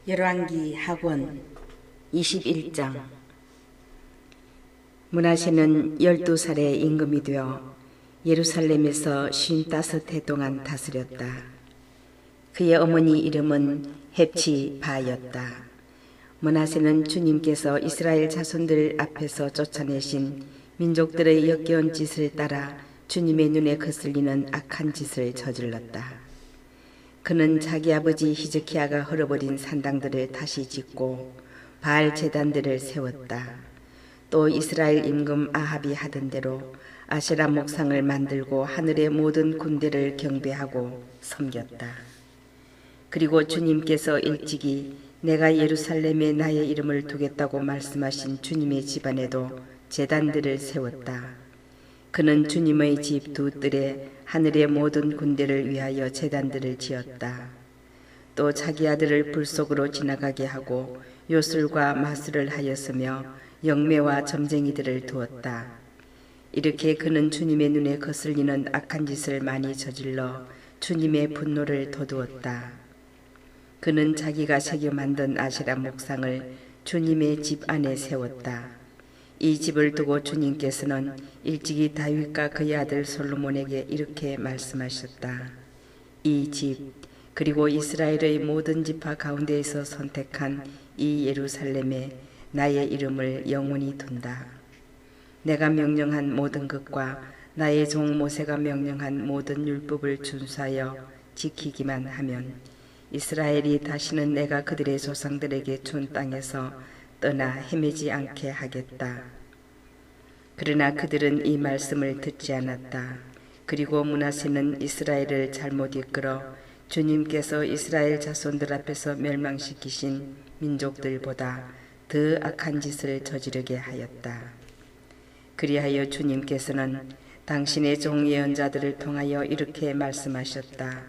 열왕기 하권 21장. 므낫세는 12살에 임금이 되어 예루살렘에서 55해 동안 다스렸다. 그의 어머니 이름은 헵치바였다. 므낫세는 주님께서 이스라엘 자손들 앞에서 쫓아내신 민족들의 역겨운 짓을 따라 주님의 눈에 거슬리는 악한 짓을 저질렀다. 그는 자기 아버지 히즈키야가 헐어버린 산당들을 다시 짓고 바알 제단들을 세웠다. 또 이스라엘 임금 아합이 하던 대로 아세라 목상을 만들고 하늘의 모든 군대를 경배하고 섬겼다. 그리고 주님께서 일찍이 내가 예루살렘에 나의 이름을 두겠다고 말씀하신 주님의 집안에도 제단들을 세웠다. 그는 주님의 집 두 뜰에 하늘의 모든 군대를 위하여 제단들을 지었다. 또 자기 아들을 불 속으로 지나가게 하고 요술과 마술을 하였으며 영매와 점쟁이들을 두었다. 이렇게 그는 주님의 눈에 거슬리는 악한 짓을 많이 저질러 주님의 분노를 돋우었다. 그는 자기가 새겨 만든 아세라 목상을 주님의 집 안에 세웠다. 이 집을 두고 주님께서는 일찍이 다윗과 그의 아들 솔로몬에게 이렇게 말씀하셨다. 이 집 그리고 이스라엘의 모든 지파 가운데에서 선택한 이 예루살렘에 나의 이름을 영원히 둔다. 내가 명령한 모든 것과 나의 종 모세가 명령한 모든 율법을 준수하여 지키기만 하면 이스라엘이 다시는 내가 그들의 조상들에게 준 땅에서 떠나 헤매지 않게 하겠다. 그러나 그들은 이 말씀을 듣지 않았다. 그리고 므낫세는 이스라엘을 잘못 이끌어 주님께서 이스라엘 자손들 앞에서 멸망시키신 민족들보다 더 악한 짓을 저지르게 하였다. 그리하여 주님께서는 당신의 종 예언자들을 통하여 이렇게 말씀하셨다.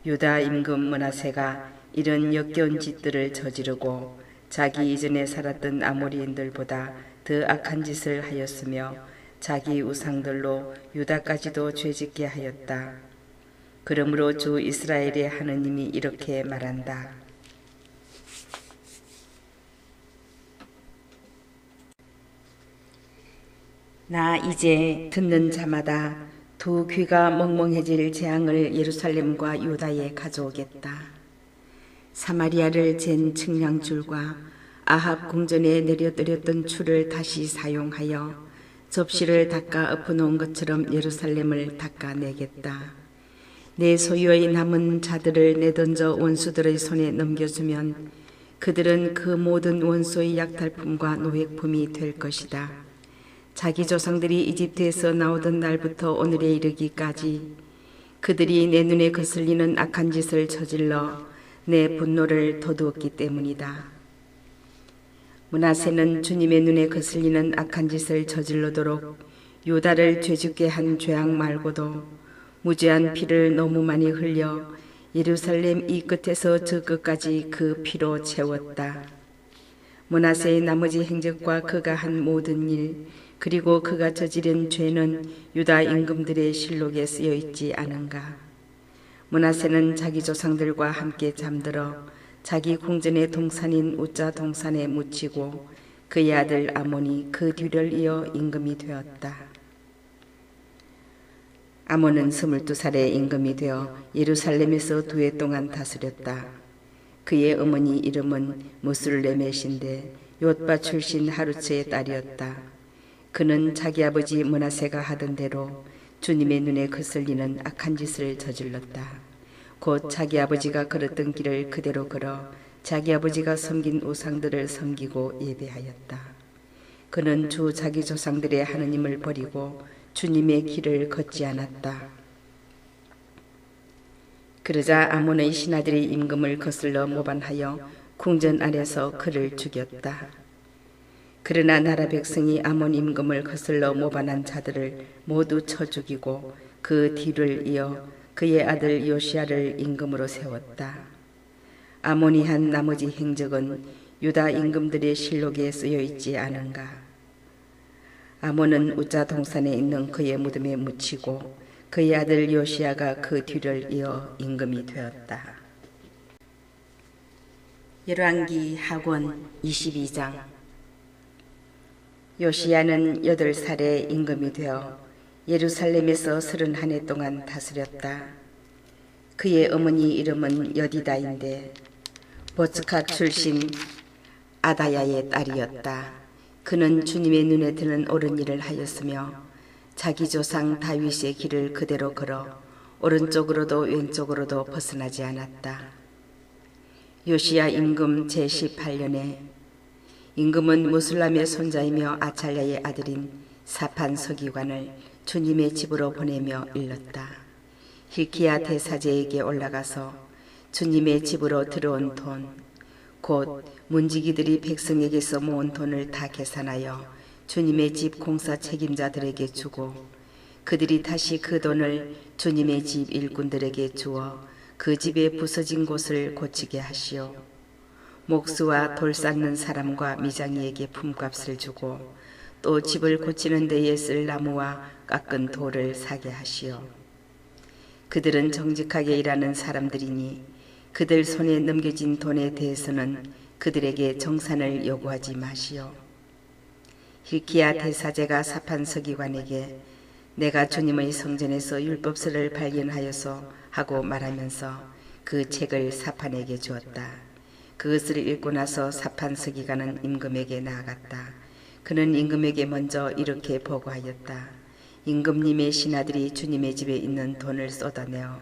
유다 임금 므낫세가 이런 역겨운 짓들을 저지르고 자기 이전에 살았던 아모리인들보다 더 악한 짓을 하였으며 자기 우상들로 유다까지도 죄짓게 하였다. 그러므로 주 이스라엘의 하느님이 이렇게 말한다. 나 이제 듣는 자마다 두 귀가 멍멍해질 재앙을 예루살렘과 유다에 가져오겠다. 사마리아를 잰 측량줄과 아합 궁전에 내려뜨렸던 줄을 다시 사용하여 접시를 닦아 엎어놓은 것처럼 예루살렘을 닦아내겠다. 내 소유의 남은 자들을 내던져 원수들의 손에 넘겨주면 그들은 그 모든 원수의 약탈품과 노획품이 될 것이다. 자기 조상들이 이집트에서 나오던 날부터 오늘에 이르기까지 그들이 내 눈에 거슬리는 악한 짓을 저질러 내 분노를 돋우었기 때문이다. 므낫세는 주님의 눈에 거슬리는 악한 짓을 저질러도록 유다를 죄짓게 한 죄악 말고도 무죄한 피를 너무 많이 흘려 예루살렘 이 끝에서 저 끝까지 그 피로 채웠다. 므낫세의 나머지 행적과 그가 한 모든 일 그리고 그가 저지른 죄는 유다 임금들의 실록에 쓰여 있지 않은가. 므낫세는 자기 조상들과 함께 잠들어 자기 궁전의 동산인 우짜 동산에 묻히고 그의 아들 아몬이 그 뒤를 이어 임금이 되었다. 아몬은 22살에 임금이 되어 예루살렘에서 2해 동안 다스렸다. 그의 어머니 이름은 무술레мет인데 옅바 출신 하루츠의 딸이었다. 그는 자기 아버지 므낫세가 하던 대로 주님의 눈에 거슬리는 악한 짓을 저질렀다. 곧 자기 아버지가 걸었던 길을 그대로 걸어 자기 아버지가 섬긴 우상들을 섬기고 예배하였다. 그는 주 자기 조상들의 하느님을 버리고 주님의 길을 걷지 않았다. 그러자 아몬의 신하들이 임금을 거슬러 모반하여 궁전 안에서 그를 죽였다. 그러나 나라 백성이 아몬 임금을 거슬러 모반한 자들을 모두 쳐 죽이고 그 뒤를 이어 그의 아들 요시야를 임금으로 세웠다. 아몬이 한 나머지 행적은 유다 임금들의 실록에 쓰여 있지 않은가. 아몬은 우짜 동산에 있는 그의 무덤에 묻히고 그의 아들 요시야가 그 뒤를 이어 임금이 되었다. 열왕기 하권 22장. 요시야는 8살에 임금이 되어 예루살렘에서 31해 동안 다스렸다. 그의 어머니 이름은 여디다인데 보츠캇 출신 아다야의 딸이었다. 그는 주님의 눈에 드는 옳은 일을 하였으며 자기 조상 다윗의 길을 그대로 걸어 오른쪽으로도 왼쪽으로도 벗어나지 않았다. 요시야 임금 제18년에 임금은 무술람의 손자이며 아찰랴의 아들인 사판 서기관을 주님의 집으로 보내며 일렀다. hilki야 대사제에게 올라가서 주님의 집으로 들어온 돈, 곧 문지기들이 백성에게서 모은 돈을 다 계산하여 주님의 집 공사 책임자들에게 주고 그들이 다시 그 돈을 주님의 집 일꾼들에게 주어 그 집의 부서진 곳을 고치게 하시오. 목수와 돌 쌓는 사람과 미장이에게 품값을 주고 또 집을 고치는 데에 쓸 나무와 깎은 돌을 사게 하시오. 그들은 정직하게 일하는 사람들이니 그들 손에 넘겨진 돈에 대해서는 그들에게 정산을 요구하지 마시오. hilki야 대사제가 사판 서기관에게 내가 주님의 성전에서 율법서를 발견하여서 하고 말하면서 그 책을 사판에게 주었다. 그것을 읽고 나서 사판 서기관은 임금에게 나아갔다. 그는 임금에게 먼저 이렇게 보고하였다. 임금님의 신하들이 주님의 집에 있는 돈을 쏟아내어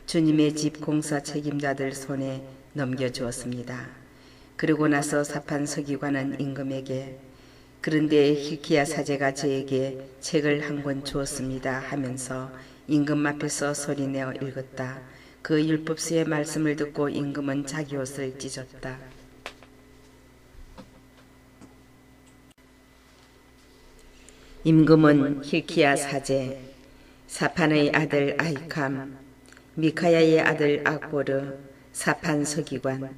주님의 집 공사 책임자들 손에 넘겨주었습니다. 그러고 나서 사판 서기관은 임금에게 그런데 hilki야 사제가 저에게 책을 한 권 주었습니다 하면서 임금 앞에서 소리내어 읽었다. 그 율법서의 말씀을 듣고 임금은 자기 옷을 찢었다. 임금은 hilki야 사제, 사판의 아들 아히캄, 미카야의 아들 악보르, 사판 서기관,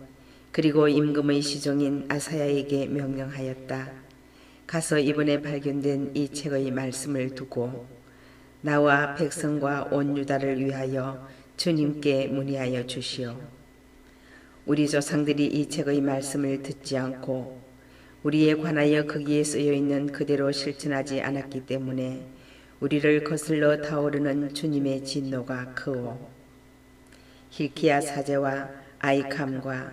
그리고 임금의 시종인 아사야에게 명령하였다. 가서 이번에 발견된 이 책의 말씀을 두고 나와 백성과 온 유다를 위하여 주님께 문의하여 주시오. 우리 조상들이 이 책의 말씀을 듣지 않고 우리에 관하여 거기에 쓰여 있는 그대로 실천하지 않았기 때문에 우리를 거슬러 타오르는 주님의 진노가 크오. hilki야 사제와 아히캄과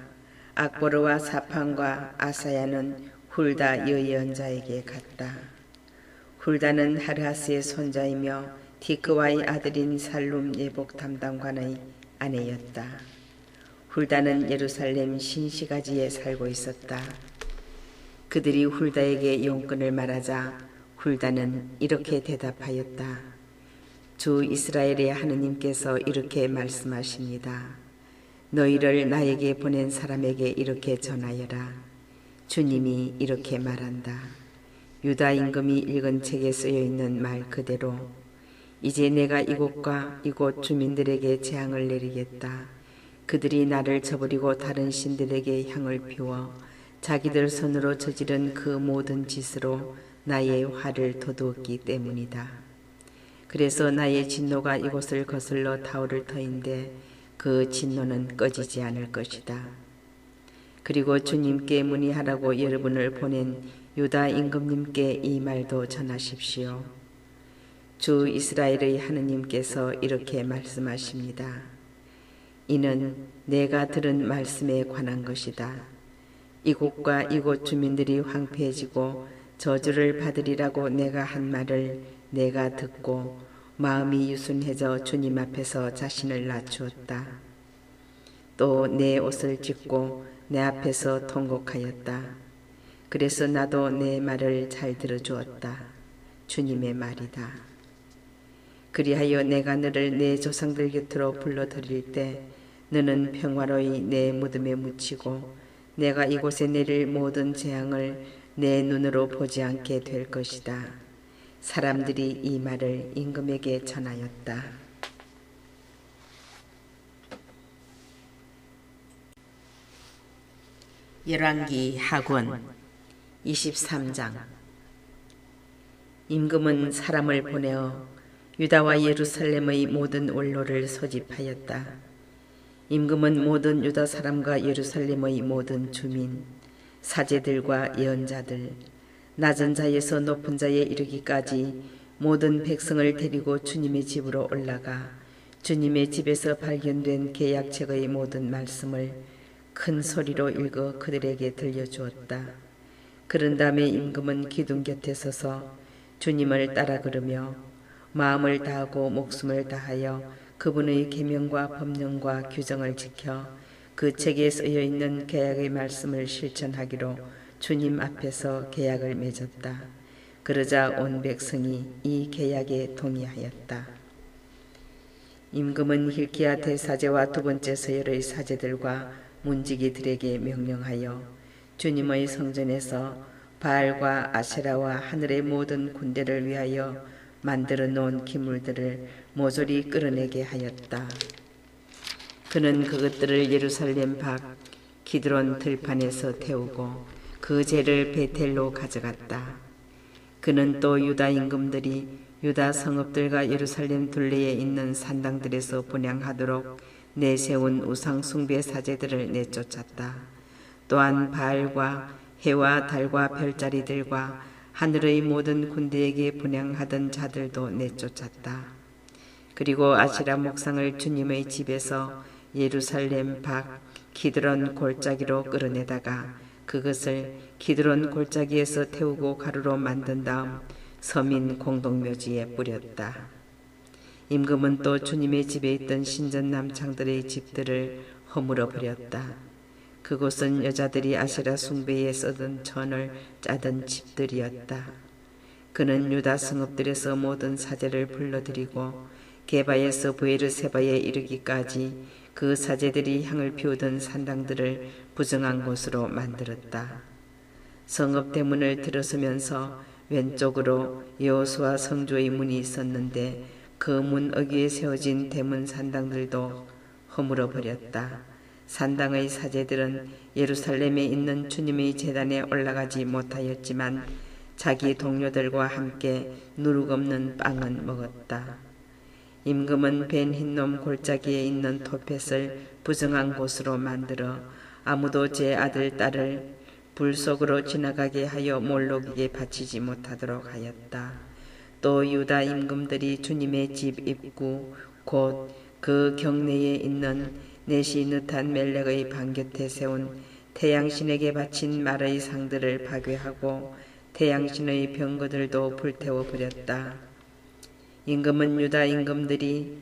악보르와 사판과 아사야는 훌다 여예언자에게 갔다. 훌다는 하르하스의 손자이며 디크와의 아들인 살룸 예복 담당관의 아내였다. 훌다는 예루살렘 신시가지에 살고 있었다. 그들이 훌다에게 용건을 말하자 훌다는 이렇게 대답하였다. 주 이스라엘의 하느님께서 이렇게 말씀하십니다. 너희를 나에게 보낸 사람에게 이렇게 전하여라. 주님이 이렇게 말한다. 유다 임금이 읽은 책에 쓰여 있는 말 그대로 이제 내가 이곳과 이곳 주민들에게 재앙을 내리겠다. 그들이 나를 저버리고 다른 신들에게 향을 피워 자기들 손으로 저지른 그 모든 짓으로 나의 화를 돋우었기 때문이다. 그래서 나의 진노가 이곳을 거슬러 타오를 터인데 그 진노는 꺼지지 않을 것이다. 그리고 주님께 문의하라고 여러분을 보낸 유다 임금님께 이 말도 전하십시오. 주 이스라엘의 하느님께서 이렇게 말씀하십니다. 이는 내가 들은 말씀에 관한 것이다. 이곳과 이곳 주민들이 황폐해지고 저주를 받으리라고 내가 한 말을 내가 듣고 마음이 유순해져 주님 앞에서 자신을 낮추었다. 또 내 옷을 찢고 내 앞에서 통곡하였다. 그래서 나도 내 말을 잘 들어주었다. 주님의 말이다. 그리하여 내가 너를 내 조상들 곁으로 불러들일 때 너는 평화로이 내 무덤에 묻히고 내가 이곳에 내릴 모든 재앙을 내 눈으로 보지 않게 될 것이다. 사람들이 이 말을 임금에게 전하였다. 열왕기 하권 23장. 임금은 사람을 보내어 유다와 예루살렘의 모든 원로를 소집하였다. 임금은 모든 유다 사람과 예루살렘의 모든 주민, 사제들과 예언자들, 낮은 자에서 높은 자에 이르기까지 모든 백성을 데리고 주님의 집으로 올라가 주님의 집에서 발견된 계약책의 모든 말씀을 큰 소리로 읽어 그들에게 들려주었다. 그런 다음에 임금은 기둥 곁에 서서 주님을 따라 걸으며 마음을 다하고 목숨을 다하여 그분의 계명과 법령과 규정을 지켜 그 책에 쓰여 있는 계약의 말씀을 실천하기로 주님 앞에서 계약을 맺었다. 그러자 온 백성이 이 계약에 동의하였다. 임금은 hilkia 대사제와 두 번째 서열의 사제들과 문지기들에게 명령하여 주님의 성전에서 바알과 아세라와 하늘의 모든 군대를 위하여 만들어 놓은 기물들을 모조리 끌어내게 하였다. 그는 그것들을 예루살렘 밖 기드론 들판에서 태우고 그 재를 베텔로 가져갔다. 그는 또 유다 임금들이 유다 성읍들과 예루살렘 둘레에 있는 산당들에서 분향하도록 내세운 우상 숭배 사제들을 내쫓았다. 또한 바알과 해와 달과 별자리들과 하늘의 모든 군대에게 분향하던 자들도 내쫓았다. 그리고 아시라 목상을 주님의 집에서 예루살렘 밖 기드론 골짜기로 끌어내다가 그것을 기드론 골짜기에서 태우고 가루로 만든 다음 서민 공동묘지에 뿌렸다. 임금은 또 주님의 집에 있던 신전 남창들의 집들을 허물어 버렸다. 그곳은 여자들이 아세라 숭배에 쓰던 천을 짜던 집들이었다. 그는 유다 성읍들에서 모든 사제를 불러들이고 게바에서 브에르세바에 이르기까지 그 사제들이 향을 피우던 산당들을 부정한 곳으로 만들었다. 성읍 대문을 들어서면서 왼쪽으로 여호수아 성조의 문이 있었는데 그 문 어귀에 세워진 대문 산당들도 허물어 버렸다. 산당의 사제들은 예루살렘에 있는 주님의 제단에 올라가지 못하였지만 자기 동료들과 함께 누룩 없는 빵은 먹었다. 임금은 벤 흰놈 골짜기에 있는 토펫을 부정한 곳으로 만들어 아무도 제 아들 딸을 불 속으로 지나가게 하여 몰록에게 바치지 못하도록 하였다. 또 유다 임금들이 주님의 집 입구 곧 그 경내에 있는 넷이 느탄 멜렉의 방 곁에 세운 태양신에게 바친 말의 상들을 파괴하고 태양신의 병거들도 불태워 버렸다. 임금은 유다 임금들이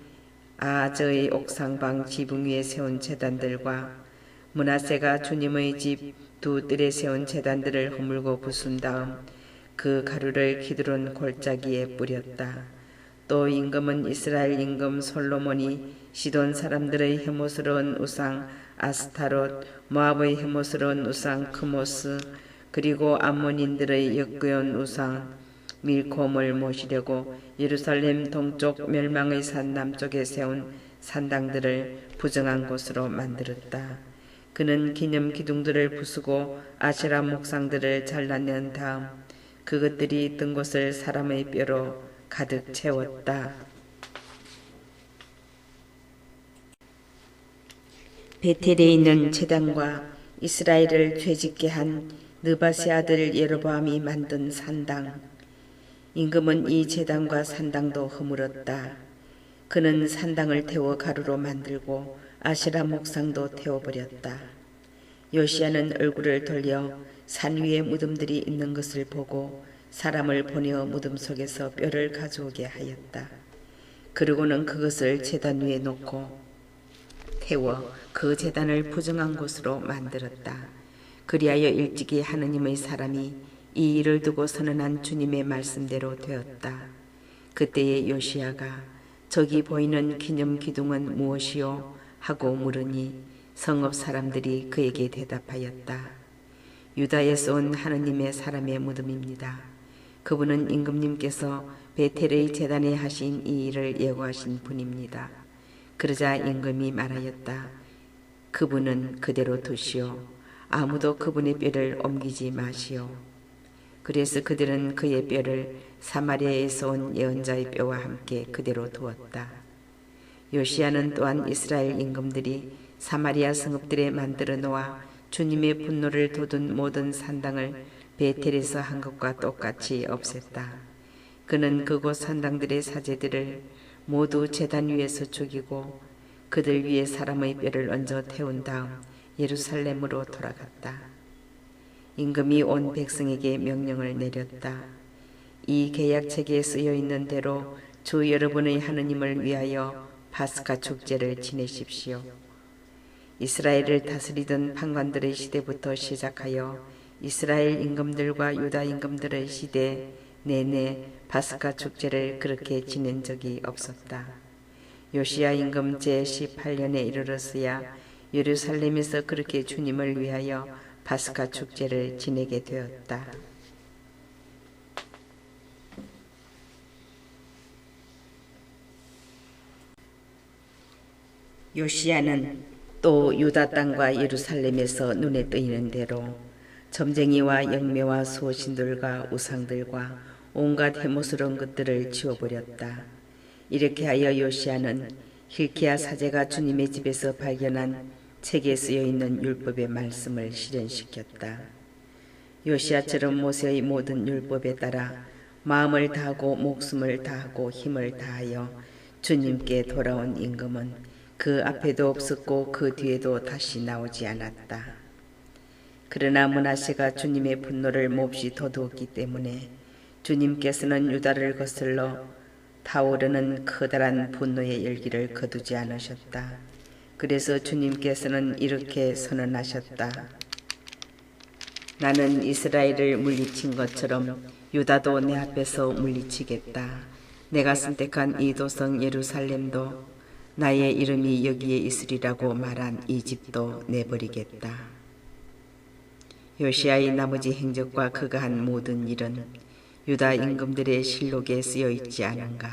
아하즈의 옥상방 지붕 위에 세운 제단들과 므낫세가 주님의 집 두 뜰에 세운 제단들을 허물고 부순 다음 그 가루를 기드론 골짜기에 뿌렸다. 또 임금은 이스라엘 임금 솔로몬이 시돈 사람들의 혐오스러운 우상 아스타롯, 모압의 혐오스러운 우상 크모스, 그리고 암몬인들의 역겨운 우상 밀콤을 모시려고 예루살렘 동쪽 멸망의 산 남쪽에 세운 산당들을 부정한 곳으로 만들었다. 그는 기념 기둥들을 부수고 아세라 목상들을 잘라낸 다음 그것들이 있던 곳을 사람의 뼈로 가득 채웠다. 베텔에 있는 제단과 이스라엘을 죄짓게 한 느바세 아들 예로보암이 만든 산당. 임금은 이 제단과 산당도 허물었다. 그는 산당을 태워 가루로 만들고 아세라 목상도 태워버렸다. 요시야는 얼굴을 돌려 산 위에 무덤들이 있는 것을 보고 사람을 보내어 무덤 속에서 뼈를 가져오게 하였다. 그러고는 그것을 제단 위에 놓고 태워 그 제단을 부정한 곳으로 만들었다. 그리하여 일찍이 하느님의 사람이 이 일을 두고 선언한 주님의 말씀대로 되었다. 그때에 요시야가 저기 보이는 기념 기둥은 무엇이요? 하고 물으니 성읍 사람들이 그에게 대답하였다. 유다에서 온 하느님의 사람의 무덤입니다. 그분은 임금님께서 베텔의 제단에 하신 이 일을 예고하신 분입니다. 그러자 임금이 말하였다. 그분은 그대로 두시오. 아무도 그분의 뼈를 옮기지 마시오. 그래서 그들은 그의 뼈를 사마리아에서 온 예언자의 뼈와 함께 그대로 두었다. 요시야는 또한 이스라엘 임금들이 사마리아 성읍들에 만들어 놓아 주님의 분노를 돋운 모든 산당을 베텔에서 한 것과 똑같이 없앴다. 그는 그곳 산당들의 사제들을 모두 제단 위에서 죽이고 그들 위에 사람의 뼈를 얹어 태운 다음 예루살렘으로 돌아갔다. 임금이 온 백성에게 명령을 내렸다. 이 계약책에 쓰여 있는 대로 주 여러분의 하느님을 위하여 파스카 축제를 지내십시오. 이스라엘을 다스리던 판관들의 시대부터 시작하여 이스라엘 임금들과 유다 임금들의 시대 내내 파스카 축제를 그렇게 지낸 적이 없었다. 요시야 임금 제18년에 이르렀어야 예루살렘에서 그렇게 주님을 위하여 파스카 축제를 지내게 되었다. 요시야는 또 유다 땅과 예루살렘에서 눈에 띄는 대로 점쟁이와 영매와 수호신들과 우상들과 온갖 해모스러운 것들을 지워버렸다. 이렇게 하여 요시야는 hilki야 사제가 주님의 집에서 발견한 책에 쓰여있는 율법의 말씀을 실현시켰다. 요시야처럼 모세의 모든 율법에 따라 마음을 다하고 목숨을 다하고 힘을 다하여 주님께 돌아온 임금은 그 앞에도 없었고 그 뒤에도 다시 나오지 않았다. 그러나 므낫세가 주님의 분노를 몹시 더두었기 때문에 주님께서는 유다를 거슬러 타오르는 커다란 분노의 열기를 거두지 않으셨다. 그래서 주님께서는 이렇게 선언하셨다. 나는 이스라엘을 물리친 것처럼 유다도 내 앞에서 물리치겠다. 내가 선택한 이 도성 예루살렘도 나의 이름이 여기에 있으리라고 말한 이 집도 내버리겠다. 요시야의 나머지 행적과 그가 한 모든 일은 유다 임금들의 실록에 쓰여 있지 않은가.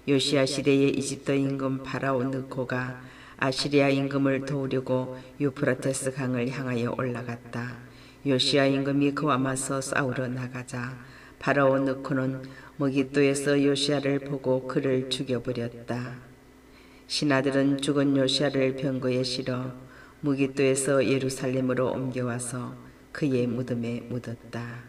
요시야 시대의 이집트 임금 파라오 느코가 아시리아 임금을 도우려고 유프라테스 강을 향하여 올라갔다. 요시야 임금이 그와 맞서 싸우러 나가자 파라오 느코는 머깃도에서 요시야를 보고 그를 죽여버렸다. 신하들은 죽은 요시야를 병거에 실어 무깃도에서 예루살렘으로 옮겨와서 그의 무덤에 묻었다.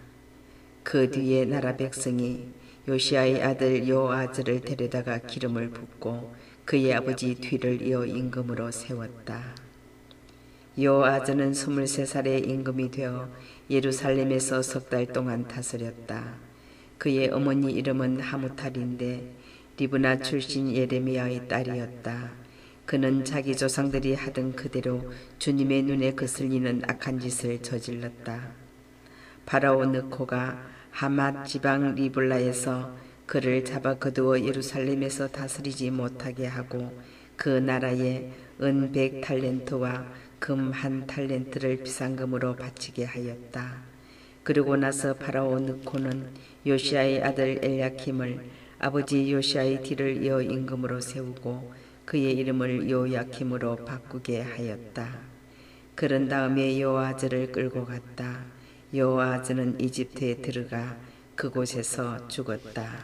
그 뒤에 나라 백성이 요시야의 아들 요아즈를 데려다가 기름을 붓고 그의 아버지 뒤를 이어 임금으로 세웠다. 요아즈는 23살의 임금이 되어 예루살렘에서 3달 동안 다스렸다. 그의 어머니 이름은 하무탈인데 리브나 출신 예레미야의 딸이었다. 그는 자기 조상들이 하던 그대로 주님의 눈에 거슬리는 악한 짓을 저질렀다. 파라오 느코가 하맛 지방 리블라에서 그를 잡아 거두어 예루살렘에서 다스리지 못하게 하고 그 나라에 은 100탈렌트와 금 1탈렌트를 비상금으로 바치게 하였다. 그러고 나서 파라오 느코는 요시야의 아들 엘야킴을 아버지 요시야의 뒤를 이어 임금으로 세우고 그의 이름을 요야킴으로 바꾸게 하였다. 그런 다음에 요아즈를 끌고 갔다. 요아즈는 이집트에 들어가 그곳에서 죽었다.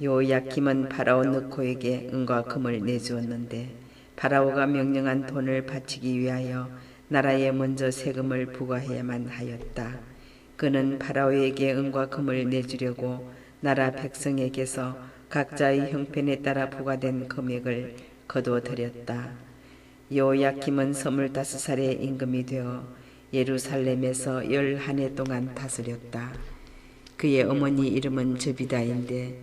요야킴은 파라오 느코에게 은과 금을 내주었는데 파라오가 명령한 돈을 바치기 위하여 나라에 먼저 세금을 부과해야만 하였다. 그는 파라오에게 은과 금을 내주려고 나라 백성에게서 각자의 형편에 따라 부과된 금액을 거두어 드렸다. 요야킴은 25살의 임금이 되어 예루살렘에서 11해 동안 다스렸다. 그의 어머니 이름은 저비다인데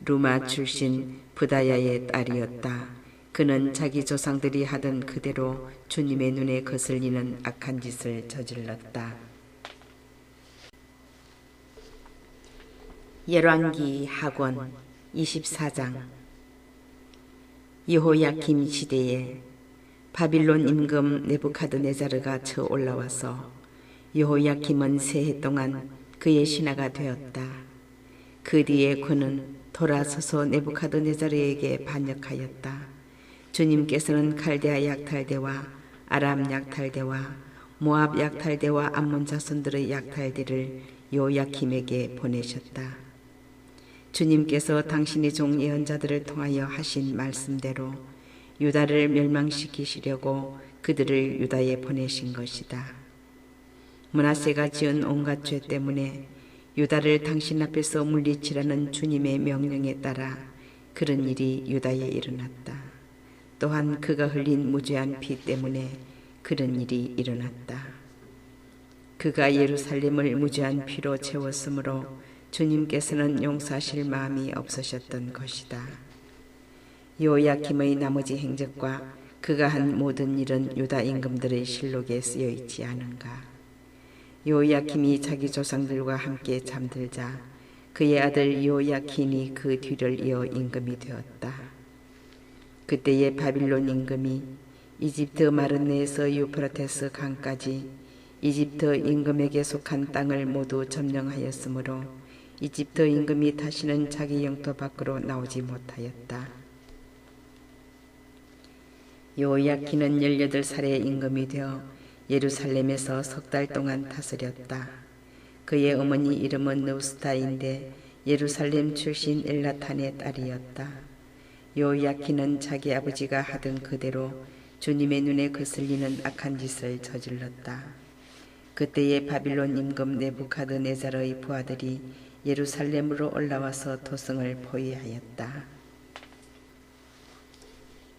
루마 출신 부다야의 딸이었다. 그는 자기 조상들이 하던 그대로 주님의 눈에 거슬리는 악한 짓을 저질렀다. 열왕기 하권 24장. 여호야킴 시대에 바빌론 임금 네부카드네자르가 쳐 올라와서 여호야킴은 3해 동안 그의 신하가 되었다. 그 뒤에 그는 돌아서서 네부카드네자르에게 반역하였다. 주님께서는 칼데아 약탈대와 아람 약탈대와 모압 약탈대와 암몬 자손들의 약탈대를 요야킴에게 보내셨다. 주님께서 당신의 종 예언자들을 통하여 하신 말씀대로 유다를 멸망시키시려고 그들을 유다에 보내신 것이다. 므낫세가 지은 온갖 죄 때문에 유다를 당신 앞에서 물리치라는 주님의 명령에 따라 그런 일이 유다에 일어났다. 또한 그가 흘린 무죄한 피 때문에 그런 일이 일어났다. 그가 예루살렘을 무죄한 피로 채웠으므로 주님께서는 용서하실 마음이 없으셨던 것이다. 요야김의 나머지 행적과 그가 한 모든 일은 유다 임금들의 실록에 쓰여 있지 않은가. 요야김이 자기 조상들과 함께 잠들자 그의 아들 요야킨이 그 뒤를 이어 임금이 되었다. 그때의 바빌론 임금이 이집트 마르네에서 유프라테스 강까지 이집트 임금에게 속한 땅을 모두 점령하였으므로 이집트 임금이 다시는 자기 영토 밖으로 나오지 못하였다. 요야킨은 18살의 임금이 되어 예루살렘에서 3달 동안 다스렸다. 그의 어머니 이름은 느우스타인데 예루살렘 출신 엘나탄의 딸이었다. 요야킨은 자기 아버지가 하던 그대로 주님의 눈에 거슬리는 악한 짓을 저질렀다. 그때의 바빌론 임금 네부카드네자르의 부하들이 예루살렘으로 올라와서 도성을 포위하였다.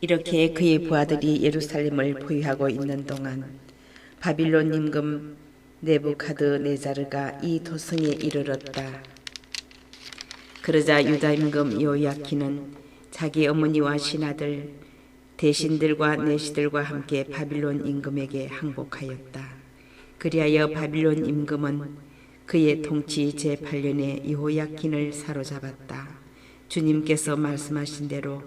이렇게 그의 부하들이 예루살렘을 포위하고 있는 동안 바빌론 임금 네부카드네자르가 이 도성에 이르렀다. 그러자 유다 임금 요야킨은 자기 어머니와 신하들, 대신들과 내시들과 함께 바빌론 임금에게 항복하였다. 그리하여 바빌론 임금은 그의 통치 제8년에 여호야킨을 사로잡았다. 주님께서 말씀하신 대로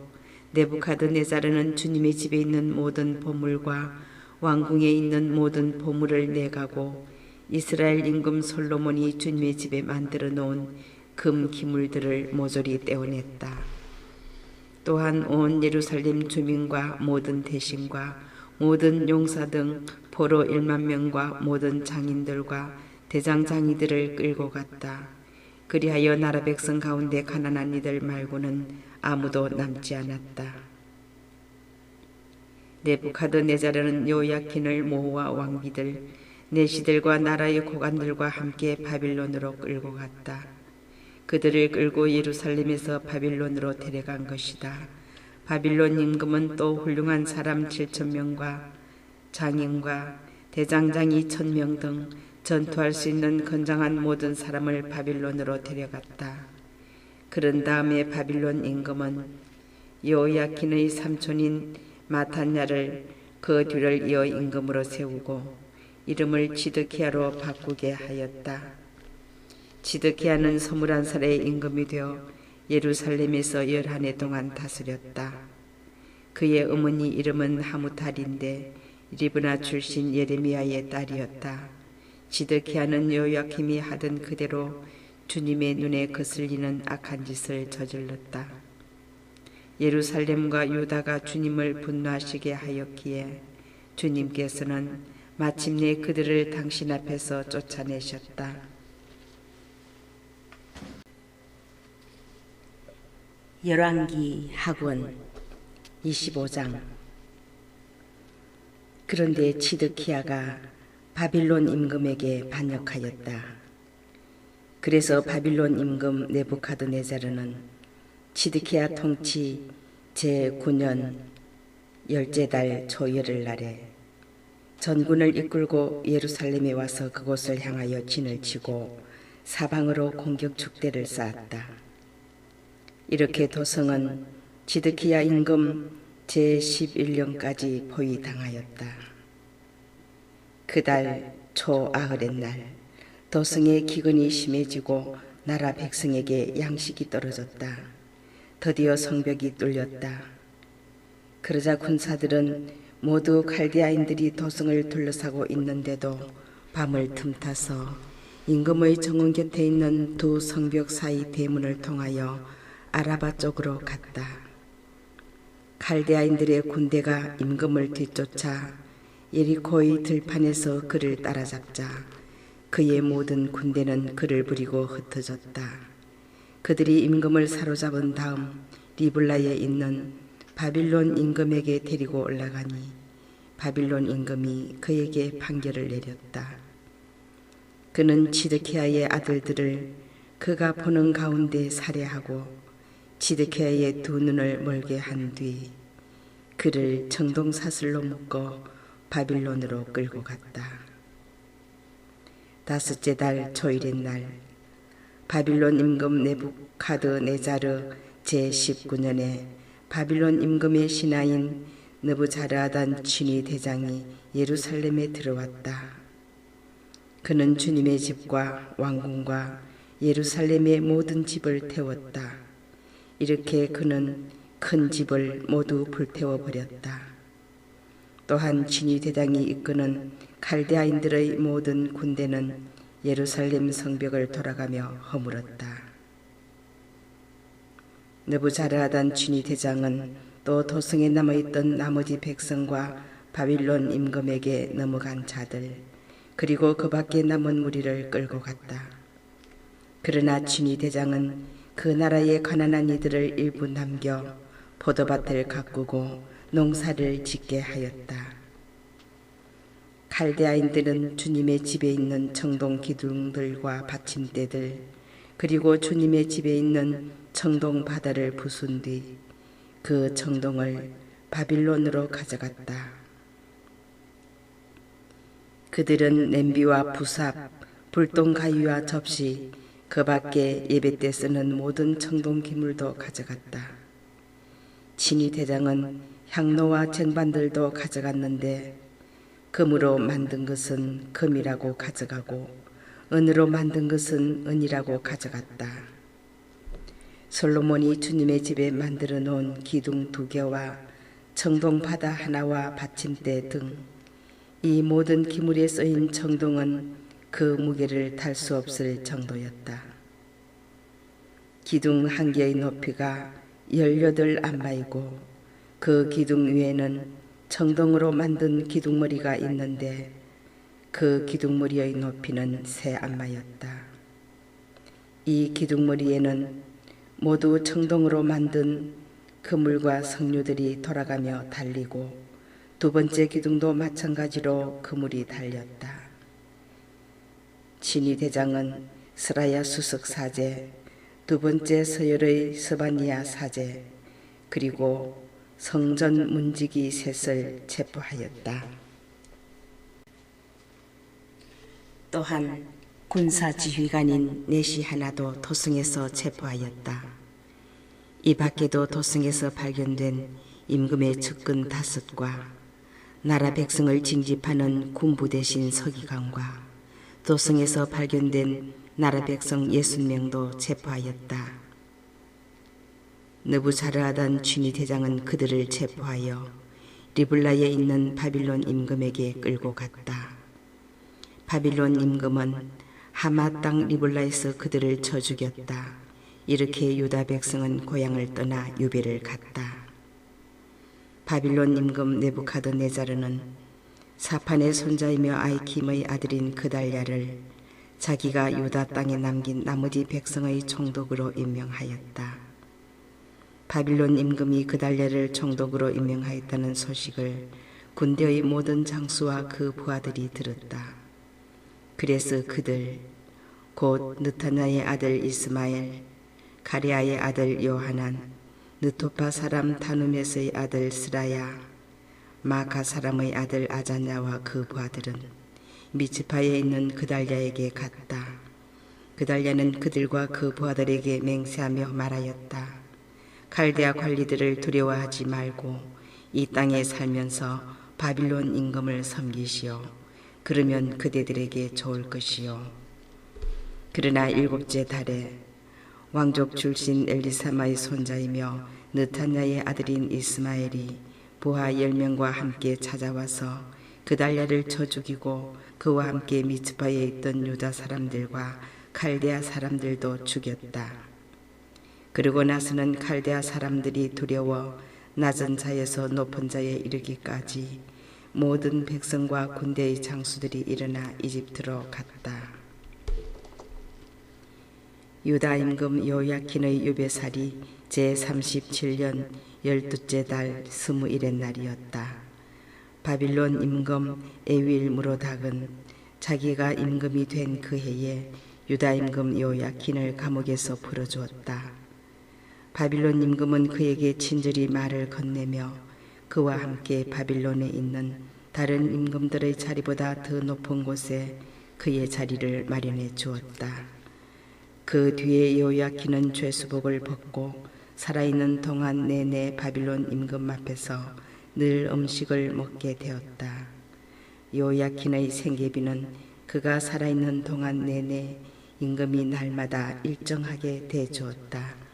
네부카드네자르는 주님의 집에 있는 모든 보물과 왕궁에 있는 모든 보물을 내가고 이스라엘 임금 솔로몬이 주님의 집에 만들어 놓은 금 기물들을 모조리 떼어냈다. 또한 온 예루살렘 주민과 모든 대신과 모든 용사 등 포로 1만 명과 모든 장인들과 대장장이들을 끌고 갔다. 그리하여 나라 백성 가운데 가난한 이들 말고는 아무도 남지 않았다. 네부카드네자르는 요야킨을 모후와 왕비들, 내시들과 나라의 고관들과 함께 바빌론으로 끌고 갔다. 그들을 끌고 예루살렘에서 바빌론으로 데려간 것이다. 바빌론 임금은 또 훌륭한 사람 7,000명과 장인과 대장장이 1,000명 등 전투할 수 있는 건장한 모든 사람을 바빌론으로 데려갔다. 그런 다음에 바빌론 임금은 여호야킨의 삼촌인 마탄야를 그 뒤를 이어 임금으로 세우고 이름을 지드키야로 바꾸게 하였다. 지드키야는 21살의 임금이 되어 예루살렘에서 11해 동안 다스렸다. 그의 어머니 이름은 하무탈인데 리브나 출신 예레미야의 딸이었다. 지드키야는 요야킴이 하던 그대로 주님의 눈에 거슬리는 악한 짓을 저질렀다. 예루살렘과 유다가 주님을 분노하시게 하였기에 주님께서는 마침내 그들을 당신 앞에서 쫓아내셨다. 열왕기 하권 25장. 그런데 지드키야가 바빌론 임금에게 반역하였다. 그래서 바빌론 임금 네부카드네자르는 지드키야 통치 제9년 10째 달 초열흘 날에 전군을 이끌고 예루살렘에 와서 그곳을 향하여 진을 치고 사방으로 공격 축대를 쌓았다. 이렇게 도성은 지드키야 임금 제11년까지 포위당하였다. 그달 초 아흐렛 날 도성의 기근이 심해지고 나라 백성에게 양식이 떨어졌다. 드디어 성벽이 뚫렸다. 그러자 군사들은 모두 칼디아인들이 도성을 둘러싸고 있는데도 밤을 틈타서 임금의 정원 곁에 있는 두 성벽 사이 대문을 통하여 아라바 쪽으로 갔다. 칼디아인들의 군대가 임금을 뒤쫓아 예리코의 들판에서 그를 따라잡자 그의 모든 군대는 그를 부리고 흩어졌다. 그들이 임금을 사로잡은 다음 리블라에 있는 바빌론 임금에게 데리고 올라가니 바빌론 임금이 그에게 판결을 내렸다. 그는 지드키야의 아들들을 그가 보는 가운데 살해하고 지드키야의 두 눈을 멀게 한 뒤 그를 청동사슬로 묶어 바빌론으로 끌고 갔다. 다섯째 달 초일의 날 바빌론 임금 네부카드네자르 제19년에 바빌론 임금의 신하인 느부자르아단 춘위 대장이 예루살렘에 들어왔다. 그는 주님의 집과 왕궁과 예루살렘의 모든 집을 태웠다. 이렇게 그는 큰 집을 모두 불태워 버렸다. 또한 춘위 대장이 이끄는 칼데아인들의 모든 군대는 예루살렘 성벽을 돌아가며 허물었다. 느부자르아단 춘위 대장은 또 도성에 남아있던 나머지 백성과 바빌론 임금에게 넘어간 자들 그리고 그 밖에 남은 무리를 끌고 갔다. 그러나 춘위 대장은 그 나라의 가난한 이들을 일부 남겨 포도밭을 가꾸고 농사를 짓게 하였다. 칼데아인들은 주님의 집에 있는 청동 기둥들과 받침대들 그리고 주님의 집에 있는 청동 바다를 부순 뒤 그 청동을 바빌론으로 가져갔다. 그들은 냄비와 부삽, 불똥 가위와 접시, 그 밖에 예배 때 쓰는 모든 청동 기물도 가져갔다. 춘위 대장은 향로와 쟁반들도 가져갔는데 금으로 만든 것은 금이라고 가져가고 은으로 만든 것은 은이라고 가져갔다. 솔로몬이 주님의 집에 만들어 놓은 기둥 2개와 청동 바다 하나와 받침대 등 이 모든 기물에 쓰인 청동은 그 무게를 탈 수 없을 정도였다. 기둥 한 개의 높이가 18안마이고 그 기둥 위에는 청동으로 만든 기둥머리가 있는데 그 기둥머리의 높이는 3안마였다. 이 기둥머리에는 모두 청동으로 만든 그물과 석류들이 돌아가며 달리고 두 번째 기둥도 마찬가지로 그물이 달렸다. 춘위 대장은 스라야 수석 사제, 두 번째 서열의 스바니야 사제, 그리고 성전 문지기 셋을 체포하였다. 또한 군사 지휘관인 넷이 하나도 도성에서 체포하였다. 이 밖에도 도성에서 발견된 임금의 측근 5과 나라 백성을 징집하는 군부 대신 서기관과 도성에서 발견된 나라 백성 60명도 체포하였다. 느부자르아단 춘위 대장은 그들을 체포하여 리블라에 있는 바빌론 임금에게 끌고 갔다. 바빌론 임금은 하마 땅 리블라에서 그들을 쳐 죽였다. 이렇게 유다 백성은 고향을 떠나 유배를 갔다. 바빌론 임금 네부카드네자르는 사판의 손자이며 아이킴의 아들인 그달랴를 자기가 유다 땅에 남긴 나머지 백성의 총독으로 임명하였다. 바빌론 임금이 그달랴를 총독으로 임명하였다는 소식을 군대의 모든 장수와 그 부하들이 들었다. 그래서 그들 곧 느타냐의 아들 이스마엘, 가레아의 아들 요하난, 느토파 사람 다누메스의 아들 스라야, 마카 사람의 아들 아자냐와 그 부하들은 미츠파에 있는 그달랴에게 갔다. 그달랴는 그들과 그 부하들에게 맹세하며 말하였다. 칼데아 관리들을 두려워하지 말고 이 땅에 살면서 바빌론 임금을 섬기시오. 그러면 그대들에게 좋을 것이요. 그러나 7째 달에 왕족 출신 엘리사마의 손자이며 느타냐의 아들인 이스마엘이 부하 10명과 함께 찾아와서 그달랴를 쳐 죽이고 그와 함께 미츠파에 있던 유다 사람들과 칼데아 사람들도 죽였다. 그러고 나서는 칼데아 사람들이 두려워 낮은 자에서 높은 자에 이르기까지 모든 백성과 군대의 장수들이 일어나 이집트로 갔다. 유다 임금 요야킨의 유배살이 제37년 12째 달 21의 날이었다. 바빌론 임금 에윌 무로닥은 자기가 임금이 된 그 해에 유다 임금 요야킨을 감옥에서 풀어주었다. 바빌론 임금은 그에게 친절히 말을 건네며 그와 함께 바빌론에 있는 다른 임금들의 자리보다 더 높은 곳에 그의 자리를 마련해 주었다. 그 뒤에 요야킨은 죄수복을 벗고 살아있는 동안 내내 바빌론 임금 앞에서 늘 음식을 먹게 되었다. 요야킨의 생계비는 그가 살아있는 동안 내내 임금이 날마다 일정하게 대주었다.